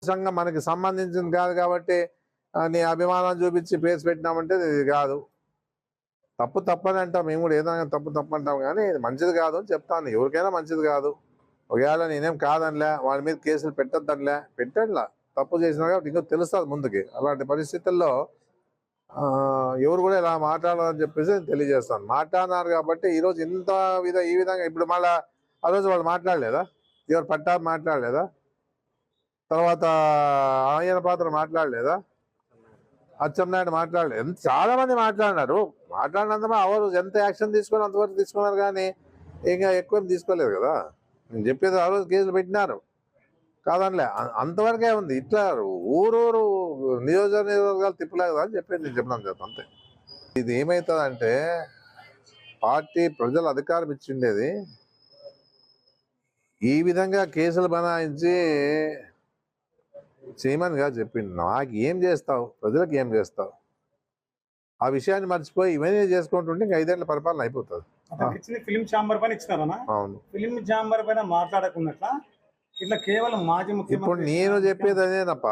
సంఘం మనకి సంబంధించింది కాదు కాబట్టి నీ అభిమానం చూపించి పేసి పెట్టినామంటే ఇది కాదు. తప్పు తప్పని అంటాం, మేము కూడా ఏదైనా తప్పు తప్పు అంటాం, కానీ ఇది మంచిది కాదు అని చెప్తాను. ఎవరికైనా మంచిది కాదు. ఒకవేళ నేనేం కాదనిలే, వాళ్ళ మీద కేసులు పెట్టొద్దనిలే, పెట్టండిలా. తప్పు చేసినా కాబట్టి ఇంకా తెలుస్తుంది ముందుకి. అలాంటి పరిస్థితుల్లో ఎవరు కూడా ఇలా మాట్లాడాలని చెప్పేసి నేను తెలియజేస్తాను. మాట్లాడినారు కాబట్టి ఈరోజు ఇంత ఈ విధంగా ఇప్పుడు మళ్ళా ఆ రోజు వాళ్ళు మాట్లాడలేదా? ఎవరు పట్టారు మాట్లాడలేదా? తర్వాత ఆయన పాత్ర మాట్లాడలేదా? అచ్చెన్నాయుడు మాట్లాడలేదు. చాలా మంది మాట్లాడినారు. మాట్లాడినంత ఎవరు ఎంత యాక్షన్ తీసుకొని అంతవరకు తీసుకున్నారు, కానీ ఇంకా ఎక్కువ తీసుకోలేదు కదా. నేను చెప్పేది ఆ రోజు కేసులు పెట్టినారు కాదనిలే, అంతవరకే ఉంది. ఇట్లా ఊరూరు నియోజకవర్గాలు తిప్పలేదు అని చెప్పేది నేను చెప్పినాను కదా, అంతే. ఇది ఏమవుతుందంటే పార్టీ ప్రజలు అధికారం ఇచ్చిండేది ఈ విధంగా కేసులు బనాయించి చేయమని కాదు చెప్పింది. నాకు ఏం చేస్తావు, ప్రజలకు ఏం చేస్తావు, ఆ విషయాన్ని మర్చిపోయి ఇవన్నీ చేసుకుంటుంటే ఇంకా 5 ఏళ్ల పరిపాలన అయిపోతుంది. ఫిలిం ఛాంబర్ పైన ఇచ్చినారనా? అవును. ఫిలిం ఛాంబర్ పైన మాట్లాడకున్నట్లా ఇట్లా కేవలం మాజీ ముఖ్యమంత్రి. ఇప్పుడు నేను చెప్పేది అదేనప్ప,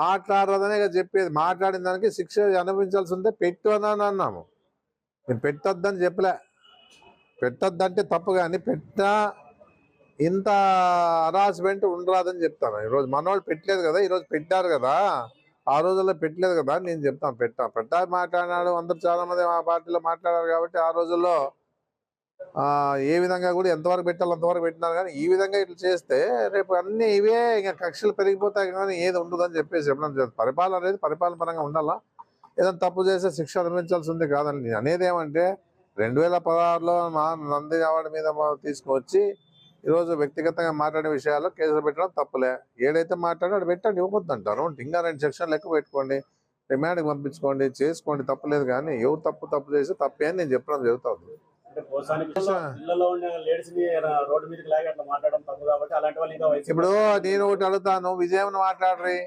మాట్లాడరదనే చెప్పేది. మాట్లాడిన దానికి శిక్ష అనుభవించాల్సి ఉంటే పెట్టు అని అన్నాము. నేను పెట్టొద్దని చెప్పలే. పెట్టొద్దంటే తప్పు, కానీ పెట్టా ఇంత హరాస్మెంట్ ఉండరాదని చెప్తాను. ఈరోజు మనవాళ్ళు పెట్టలేదు కదా, ఈరోజు పెట్టారు కదా, ఆ రోజుల్లో పెట్టలేదు కదా అని నేను చెప్తాను. పెట్టా మాట్లాడినాడు, అందరు చాలా మంది ఆ పార్టీలో మాట్లాడారు కాబట్టి ఆ రోజుల్లో ఏ విధంగా కూడా ఎంతవరకు పెట్టాలో అంతవరకు పెట్టినారు. కానీ ఈ విధంగా ఇట్లా చేస్తే రేపు అన్ని ఇవే ఇంకా కక్షలు పెరిగిపోతాయి, కానీ ఏది ఉండదని చెప్పేసి చెప్పడం. పరిపాలన అనేది పరిపాలన పరంగా ఉండాలా. ఏదైనా తప్పు చేస్తే శిక్ష అనుభవించాల్సి ఉంది కాదని నేను అనేది. ఏమంటే 2016లో నంది అవార్డు మీద తీసుకువచ్చి ఈరోజు వ్యక్తిగతంగా మాట్లాడే విషయాల్లో కేసులు పెట్టడం తప్పులే. ఏడైతే మాట్లాడో పెట్టండి, ఇవ్వద్దు అంటారు. ఇంకా 2 సెక్షన్లు ఎక్కువ పెట్టుకోండి, రిమాండ్కి పంపించుకోండి, చేసుకోండి, తప్పులేదు. కానీ ఎవరు తప్పు చేస్తే తప్పే అని నేను చెప్పడం జరుగుతుంది. ఇప్పుడు నేను ఒకటి అడుగుతాను, విజయమ్మని మాట్లాడరి,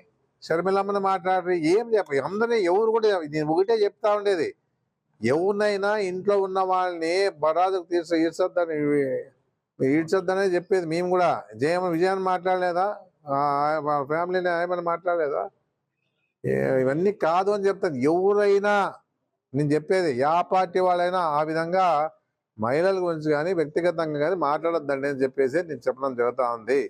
షర్మిలమ్మని మాట్లాడరి, ఏం చెప్ప అందరినీ ఎవరు కూడా నేను ఒకటే చెప్తా ఉండేది, ఎవరినైనా ఇంట్లో ఉన్న వాళ్ళని బరాదుకు ఈడ్చొద్దనే చెప్పేది. మేము కూడా విజయాన్ని మాట్లాడలేదా, ఫ్యామిలీని ఏమైనా మాట్లాడలేదా? ఇవన్నీ కాదు అని చెప్తాను. ఎవరైనా నేను చెప్పేది, యా పార్టీ వాళ్ళైనా ఆ విధంగా మహిళల గురించి కానీ వ్యక్తిగతంగా కానీ మాట్లాడొద్దండి అని చెప్పేసి నేను చెప్పడం జరుగుతూ ఉంది.